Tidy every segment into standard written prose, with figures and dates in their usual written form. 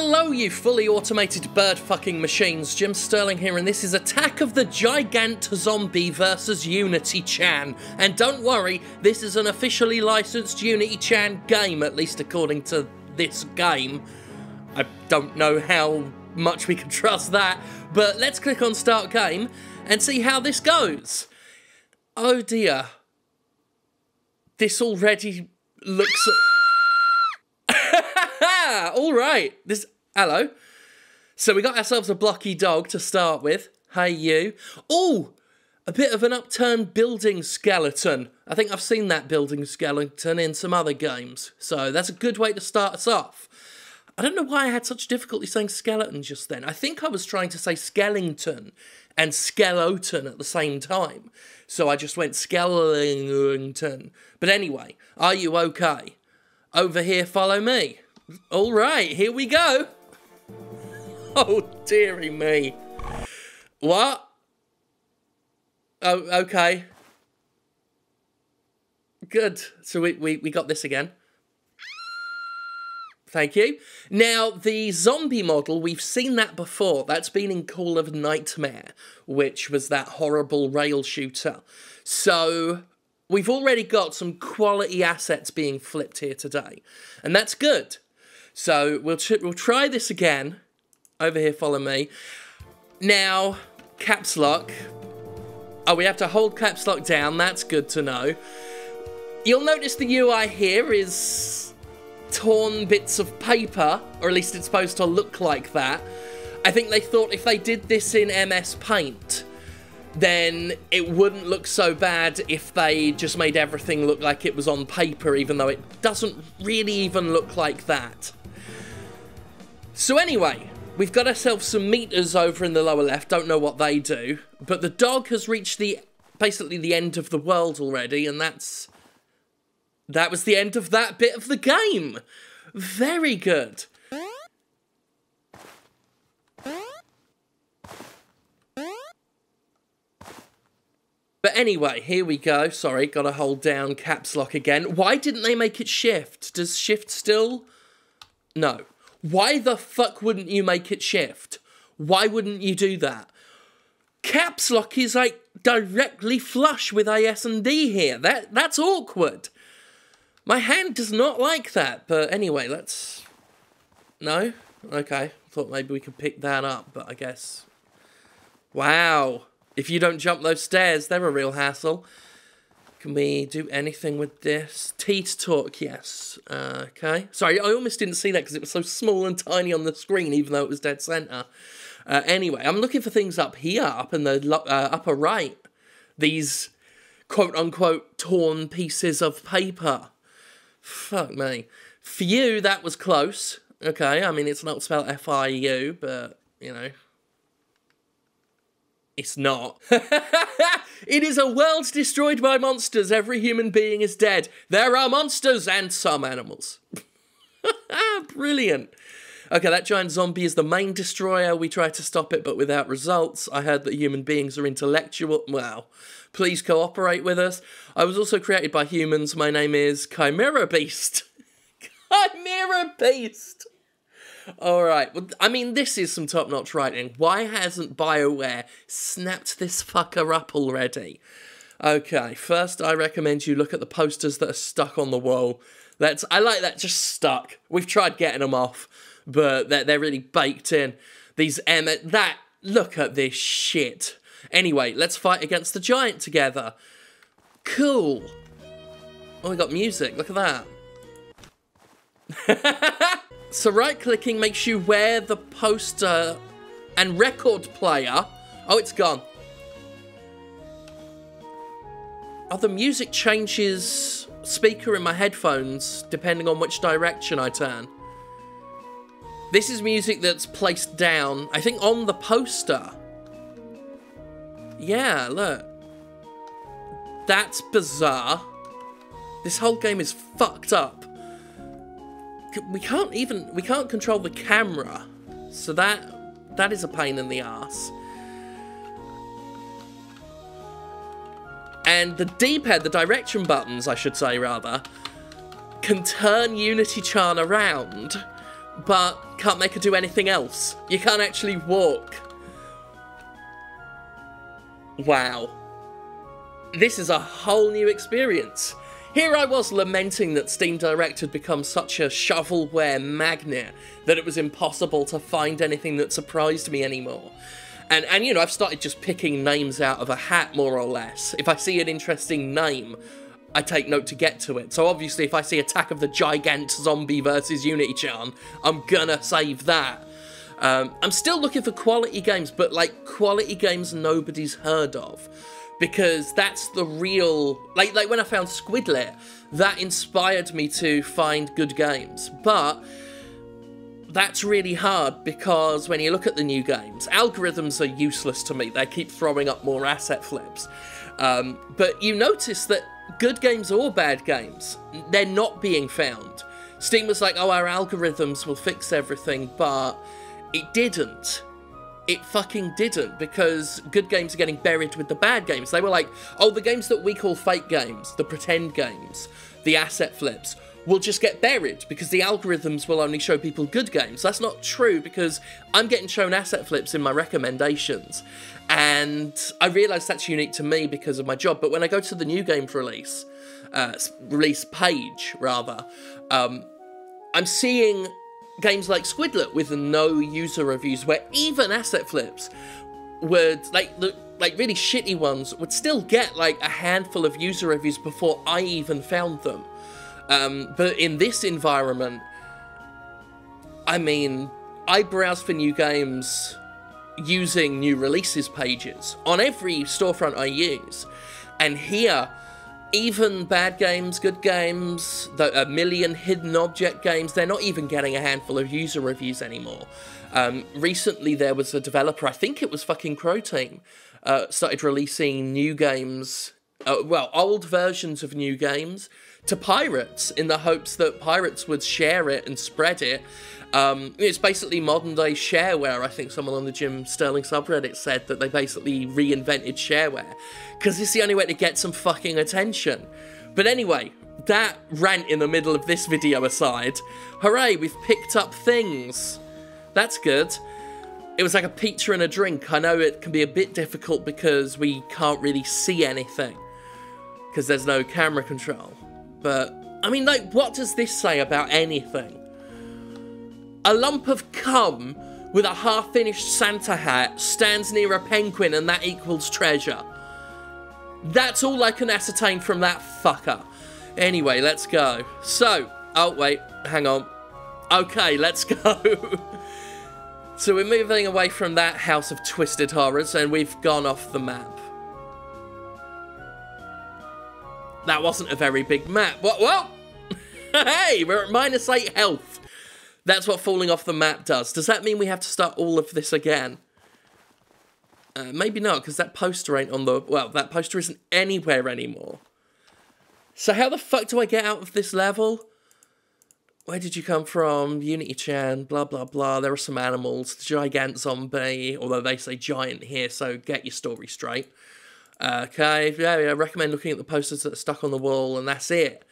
Hello, you fully automated bird-fucking machines. Jim Sterling here, and this is Attack of the Gigant Zombie versus Unity-chan. And don't worry, this is an officially licensed Unity-chan game, at least according to this game. I don't know how much we can trust that, but let's click on Start Game and see how this goes. Oh dear. This already looks... Alright, hello. So we got ourselves a blocky dog to start with. Hey you. Oh, a bit of an upturned building skeleton. I think I've seen that building skeleton in some other games. So that's a good way to start us off. I don't know why I had such difficulty saying skeleton just then. I think I was trying to say skeleton and skeleton at the same time. So I just went skeleton. But anyway, are you okay? Over here, follow me. All right, here we go. Oh, dearie me. What? Oh, okay. Good. So we got this again. Thank you. Now, the zombie model, we've seen that before. That's been in Call of Nightmare, which was that horrible rail shooter. So we've already got some quality assets being flipped here today, and that's good. So we'll try this again. Over here, follow me. Now, caps lock. Oh, we have to hold caps lock down. That's good to know. You'll notice the UI here is torn bits of paper, or at least it's supposed to look like that. I think they thought if they did this in MS Paint, then it wouldn't look so bad if they just made everything look like it was on paper, even though it doesn't really even look like that. So anyway, we've got ourselves some meters over in the lower left, don't know what they do, but the dog has reached basically the end of the world already, and that was the end of that bit of the game. Very good. But anyway, here we go. Sorry, gotta hold down caps lock again. Why didn't they make it shift? Does shift still? No. Why the fuck wouldn't you make it shift? Why wouldn't you do that? Caps lock is like directly flush with AS and D here. That's awkward. My hand does not like that. But anyway, let's... No? Okay. Thought maybe we could pick that up, but I guess... Wow. If you don't jump those stairs, they're a real hassle. Can we do anything with this? T to talk, yes. Okay. Sorry, I almost didn't see that because it was so small and tiny on the screen, even though it was dead center. Anyway, I'm looking for things up here, up in the upper right. These quote-unquote torn pieces of paper. Fuck me. For you, that was close. Okay, I mean, it's not spelled F-I-U, but, you know... It's not. It is a world destroyed by monsters. Every human being is dead. There are monsters and some animals. Brilliant. Okay, that giant zombie is the main destroyer. We tried to stop it, but without results. I heard that human beings are intellectual. Wow. Please cooperate with us. I was also created by humans. My name is Chimera Beast. Chimera Beast. Alright, well, I mean, this is some top-notch writing. Why hasn't BioWare snapped this fucker up already? Okay, first I recommend you look at the posters that are stuck on the wall. I like that, just stuck. We've tried getting them off, but they're really baked in. Look at this shit. Anyway, let's fight against the giant together. Cool. Oh, we got music, look at that. So right-clicking makes you wear the poster and record player. Oh, it's gone. Oh, the music changes speaker in my headphones depending on which direction I turn. This is music that's placed down, I think, on the poster. Yeah, look. That's bizarre. This whole game is fucked up. We can't control the camera, so that is a pain in the ass. And the D-pad, the direction buttons, I should say rather, can turn Unity-chan around, but can't make her do anything else. You can't actually walk. Wow. This is a whole new experience. Here I was lamenting that Steam Direct had become such a shovelware magnet that it was impossible to find anything that surprised me anymore. And you know, I've started just picking names out of a hat, more or less. If I see an interesting name, I take note to get to it. So obviously, if I see Attack of the Gigant Zombie versus Unity-chan, I'm gonna save that. I'm still looking for quality games, but like quality games nobody's heard of. Because that's the real... Like when I found Squidlet, that inspired me to find good games. But that's really hard because when you look at the new games, algorithms are useless to me. They keep throwing up more asset flips. But you notice that good games or bad games, they're not being found. Steam was like, oh, our algorithms will fix everything, but it didn't. It fucking didn't, because good games are getting buried with the bad games. They were like, oh, the games that we call fake games, the pretend games, the asset flips, will just get buried because the algorithms will only show people good games. That's not true, because I'm getting shown asset flips in my recommendations. And I realise that's unique to me because of my job. But when I go to the new game release page, rather, I'm seeing games like Squidlet with no user reviews, where even asset flips would, like really shitty ones, would still get like a handful of user reviews before I even found them. But in this environment, I mean, I browse for new games using new releases pages on every storefront I use, and here, even bad games, good games, a million hidden object games, they're not even getting a handful of user reviews anymore. Recently there was a developer, I think it was fucking Crow Team, started releasing new games, well, old versions of new games to pirates in the hopes that pirates would share it and spread it. It's basically modern day shareware. I think someone on the Jim Sterling subreddit said that they basically reinvented shareware, because it's the only way to get some fucking attention. But anyway, that rant in the middle of this video aside, hooray, we've picked up things. That's good. It was like a pizza and a drink. I know it can be a bit difficult because we can't really see anything, because there's no camera control. But, I mean, like, what does this say about anything? A lump of cum with a half-finished Santa hat stands near a penguin and that equals treasure. That's all I can ascertain from that fucker. Anyway, let's go. So, oh wait, hang on. Okay, let's go. So we're moving away from that house of twisted horrors and we've gone off the map. That wasn't a very big map. What? Hey, we're at -8 health. That's what falling off the map does. Does that mean we have to start all of this again? Maybe not, because that poster ain't on the... Well, that poster isn't anywhere anymore. So how the fuck do I get out of this level? Where did you come from? Unity-chan, blah, blah, blah. There are some animals. The Gigant zombie, although they say giant here, so get your story straight. Okay, yeah, I recommend looking at the posters that are stuck on the wall, and that's it.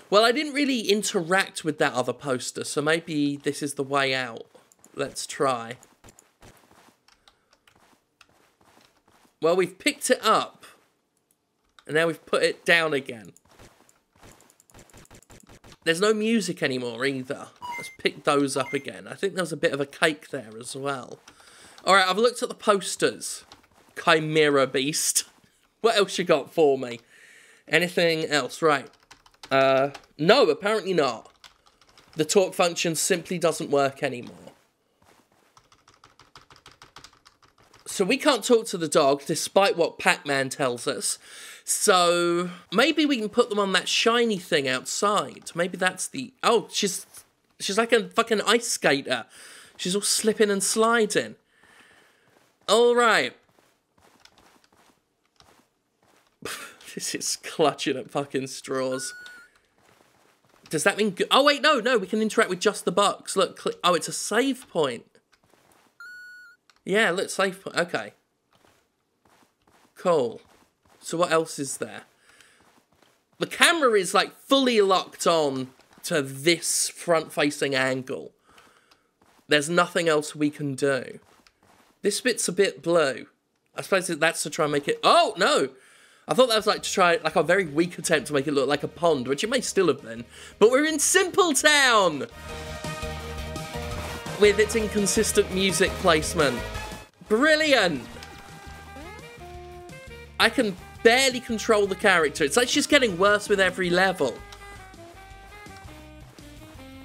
Well, I didn't really interact with that other poster, so maybe this is the way out. Let's try. Well, we've picked it up, and now we've put it down again. There's no music anymore either. Let's pick those up again. I think there was a bit of a cake there as well. Alright, I've looked at the posters. Chimera Beast. What else you got for me? Anything else? Right. No, apparently not. The talk function simply doesn't work anymore. So we can't talk to the dog, despite what Pac-Man tells us. So maybe we can put them on that shiny thing outside. Maybe that's the... Oh, she's like a fucking ice skater. She's all slipping and sliding. All right. This is clutching at fucking straws. Does that mean... Oh, wait, no, we can interact with just the box. Look, oh, it's a save point. Yeah, look, save point. Okay. Cool. So what else is there? The camera is, like, fully locked on to this front-facing angle. There's nothing else we can do. This bit's a bit blue. I suppose that's to try and make it... Oh, no! I thought that was like to try, like a very weak attempt to make it look like a pond, which it may still have been. But we're in Simpletown! With its inconsistent music placement. Brilliant! I can barely control the character. It's like she's getting worse with every level.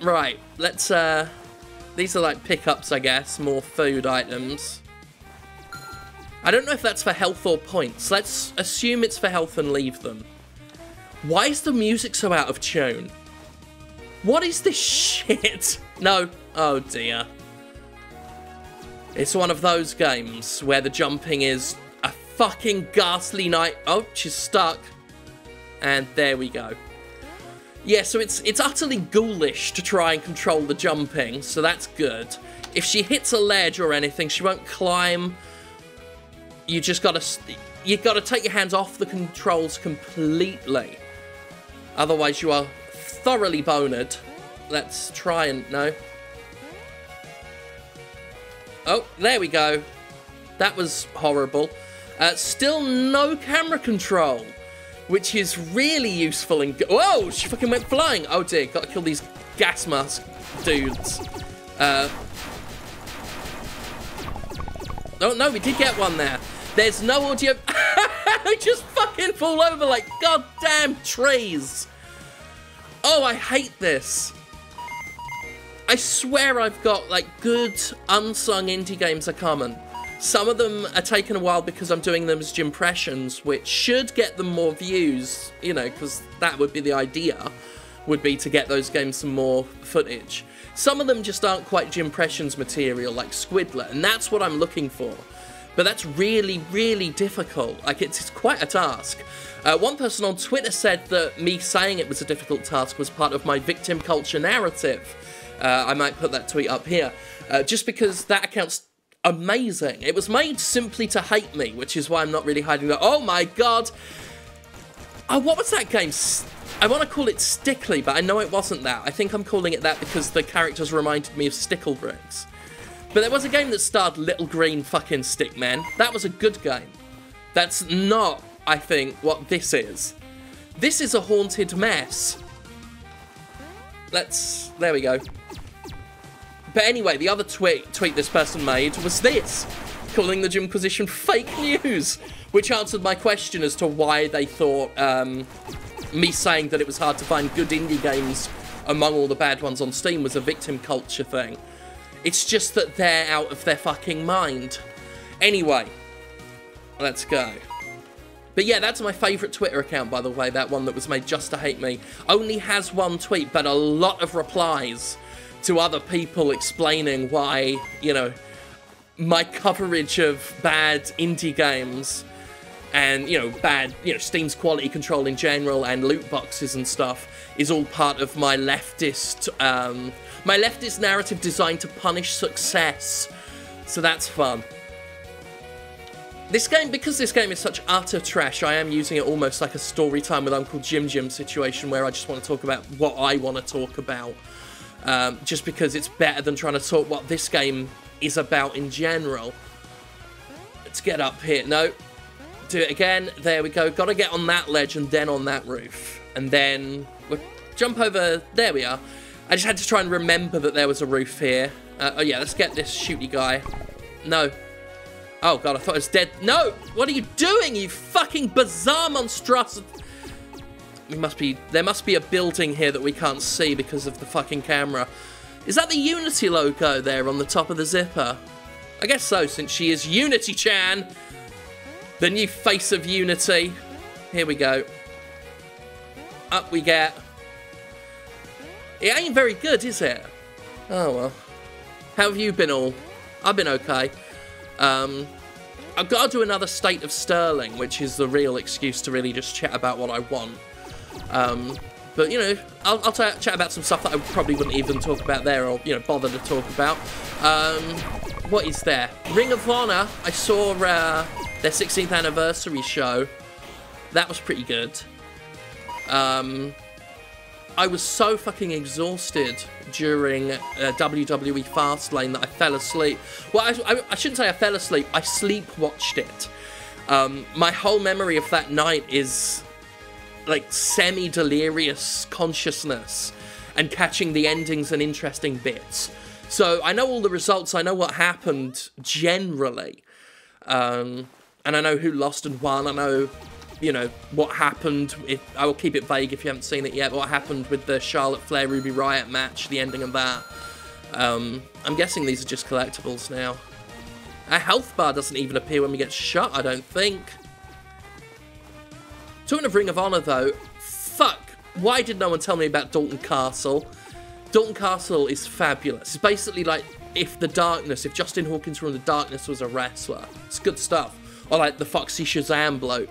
Right, let's, these are like pickups, I guess. More food items. I don't know if that's for health or points. Let's assume it's for health and leave them. Why is the music so out of tune? What is this shit? No. Oh, dear. It's one of those games where the jumping is a fucking ghastly night. Oh, she's stuck. And there we go. Yeah, so it's utterly ghoulish to try and control the jumping, so that's good. If she hits a ledge or anything, she won't climb. You just gotta take your hands off the controls completely. Otherwise, you are thoroughly boned. Let's try and... No. Oh, there we go. That was horrible. Still no camera control, which is really useful in... Whoa, she fucking went flying. Oh dear, gotta kill these gas mask dudes. Oh no, we did get one there. There's no audio. I just fucking fall over like goddamn trees. Oh, I hate this. I swear I've got like good unsung indie games are coming. Some of them are taking a while because I'm doing them as impressions, which should get them more views, you know, because that would be the idea, would be to get those games some more footage. Some of them just aren't quite impressions material, like Squidlet, and that's what I'm looking for. But that's really, really difficult. Like, it's quite a task. One person on Twitter said that me saying it was a difficult task was part of my victim culture narrative. I might put that tweet up here. Just because that account's amazing. It was made simply to hate me, which is why I'm not really hiding that. Oh my god! Oh, what was that game? I want to call it Stickly, but I know it wasn't that. I think I'm calling it that because the characters reminded me of Sticklebricks. But there was a game that starred little green fucking stickmen. That was a good game. That's not, I think, what this is. This is a haunted mess. There we go. But anyway, the other tweet this person made was this, calling the Gymquisition fake news, which answered my question as to why they thought me saying that it was hard to find good indie games among all the bad ones on Steam was a victim culture thing. It's just that they're out of their fucking mind. Anyway, let's go. But yeah, that's my favourite Twitter account, by the way, that one that was made just to hate me. Only has one tweet, but a lot of replies to other people explaining why, you know, my coverage of bad indie games and, you know, bad, you know, Steam's quality control in general and loot boxes and stuff is all part of my leftist narrative designed to punish success. So that's fun. This game, because this game is such utter trash, I am using it almost like a story time with Uncle Jim situation where I just want to talk about what I want to talk about. Just because it's better than trying to talk what this game is about in general. Let's get up here. No. Do it again. There we go. Gotta get on that ledge and then on that roof. And then we'll jump over. There we are. I just had to try and remember that there was a roof here. Oh yeah, let's get this shooty guy. No. Oh god, I thought it was dead. No! What are you doing, you fucking bizarre monstrosity? There must be a building here that we can't see because of the fucking camera. Is that the Unity logo there on the top of the zipper? I guess so, since she is Unity-chan. The new face of Unity. Here we go. Up we get. It ain't very good, is it? Oh well. How have you been all? I've been okay. I've got to do another State of Sterling, which is the real excuse to really just chat about what I want. But, you know, I'll chat about some stuff that I probably wouldn't even talk about there or, you know, bother to talk about. What is there? Ring of Honor. I saw their 16th anniversary show. That was pretty good. I was so fucking exhausted during WWE Fastlane that I fell asleep. Well, I shouldn't say I fell asleep. I sleep-watched it. My whole memory of that night is like semi-delirious consciousness and catching the endings and interesting bits. So I know all the results. I know what happened generally. And I know who lost and won. I know, you know, what happened. I will keep it vague if you haven't seen it yet. What happened with the Charlotte Flair Ruby Riott match, the ending of that. I'm guessing these are just collectibles now. A health bar doesn't even appear when we get shot, I don't think. Talking of Ring of Honor, though, fuck. Why did no one tell me about Dalton Castle? Dalton Castle is fabulous. It's basically like if Justin Hawkins from The Darkness was a wrestler. It's good stuff. Or like the Foxy Shazam bloke.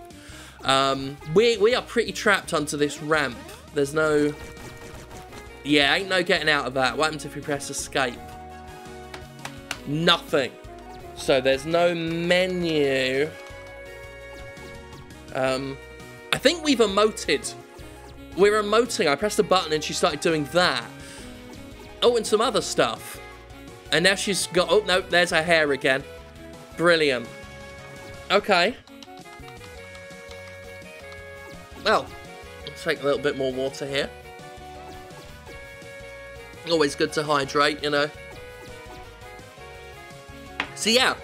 We are pretty trapped onto this ramp. There's no... Yeah, ain't no getting out of that. What happens if we press escape? Nothing. So there's no menu. I think we've emoted. We're emoting. I pressed a button and she started doing that. Oh, and some other stuff. And now she's got... Oh, no, there's her hair again. Brilliant. Okay. Well, let's take a little bit more water here. Always good to hydrate, you know. So yeah,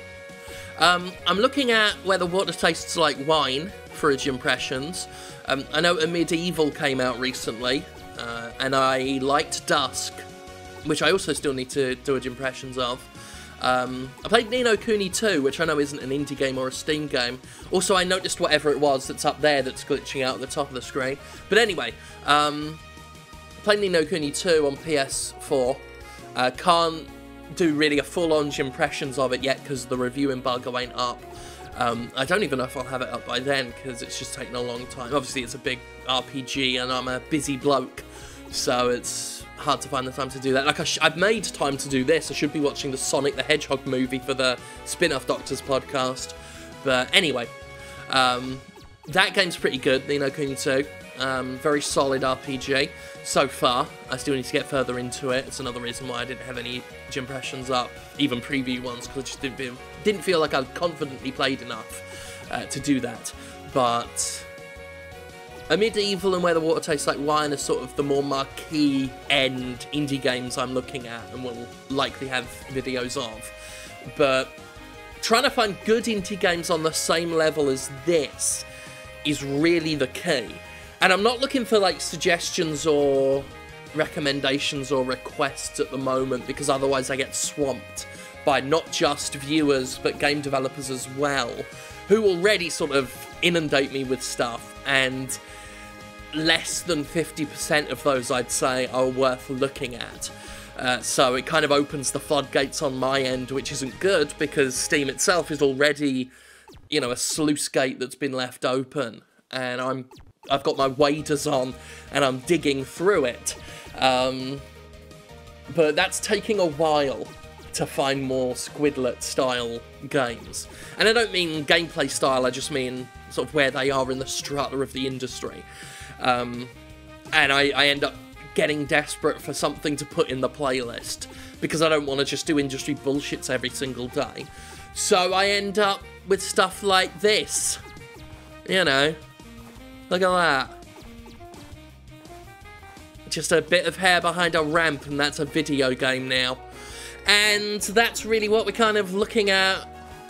I'm looking at whether water tastes like wine, Fridge Impressions. I know a Medieval came out recently, and I liked Dusk, which I also still need to do impressions of. I played Ni no Kuni 2, which I know isn't an indie game or a Steam game. Also, I noticed whatever it was that's up there that's glitching out at the top of the screen. But anyway, played Ni no Kuni 2 on PS4. Can't do really a full-on impressions of it yet because the review embargo ain't up. I don't even know if I'll have it up by then because it's just taken a long time. Obviously, it's a big RPG and I'm a busy bloke, so it's hard to find the time to do that. Like, I've made time to do this. I should be watching the Sonic the Hedgehog movie for the Spin-Off Doctors podcast. But anyway, that game's pretty good, Ni no Kuni 2. Very solid RPG so far. I still need to get further into it. It's another reason why I didn't have any impressions up, even preview ones, because I just didn't feel like I'd confidently played enough to do that. But a Medieval and Where the Water Tastes Like Wine are sort of the more marquee end indie games I'm looking at and will likely have videos of. But trying to find good indie games on the same level as this is really the key. And I'm not looking for, like, suggestions or recommendations or requests at the moment, because otherwise I get swamped by not just viewers, but game developers as well, who already sort of inundate me with stuff, and less than 50% of those, I'd say, are worth looking at. So it kind of opens the floodgates on my end, which isn't good, because Steam itself is already, you know, a sluice gate that's been left open, and I've got my waders on, and I'm digging through it. But that's taking a while to find more Squidlet-style games. And I don't mean gameplay style, I just mean sort of where they are in the strata of the industry. And I end up getting desperate for something to put in the playlist, because I don't want to just do industry bullshits every single day. So I end up with stuff like this. You know. Look at that. Just a bit of hair behind a ramp, and that's a video game now. And that's really what we're kind of looking at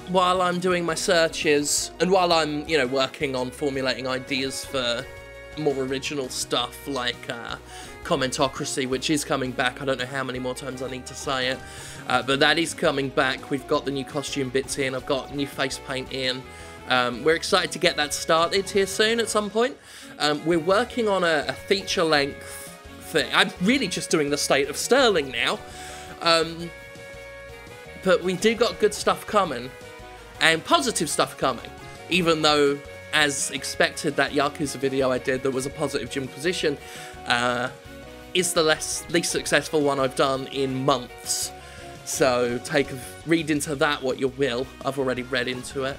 while I'm doing my searches, and while I'm, you know, working on formulating ideas for more original stuff like Commentocracy, which is coming back. I don't know how many more times I need to say it, but that is coming back. We've got the new costume bits in, I've got new face paint in. We're excited to get that started here soon at some point. We're working on a feature-length thing. I'm really just doing the State of Sterling now. But we do got good stuff coming, and positive stuff coming, even though, as expected, that Yakuza video I did that was a positive Jimquisition is the least successful one I've done in months. So read into that what you will. I've already read into it.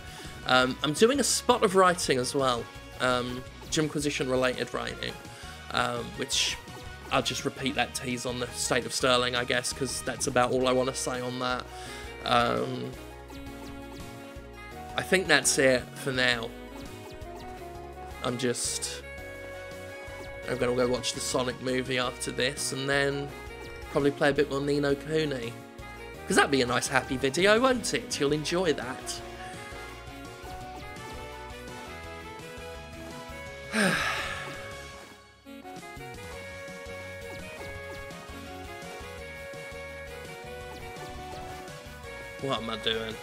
I'm doing a spot of writing as well, Jimquisition related writing, which I'll just repeat that tease on the State of Sterling, I guess, because that's about all I want to say on that. I think that's it for now. I'm going to go watch the Sonic movie after this, and then probably play a bit more Ni no Kuni. Because that'd be a nice happy video, won't it? You'll enjoy that. What am I doing?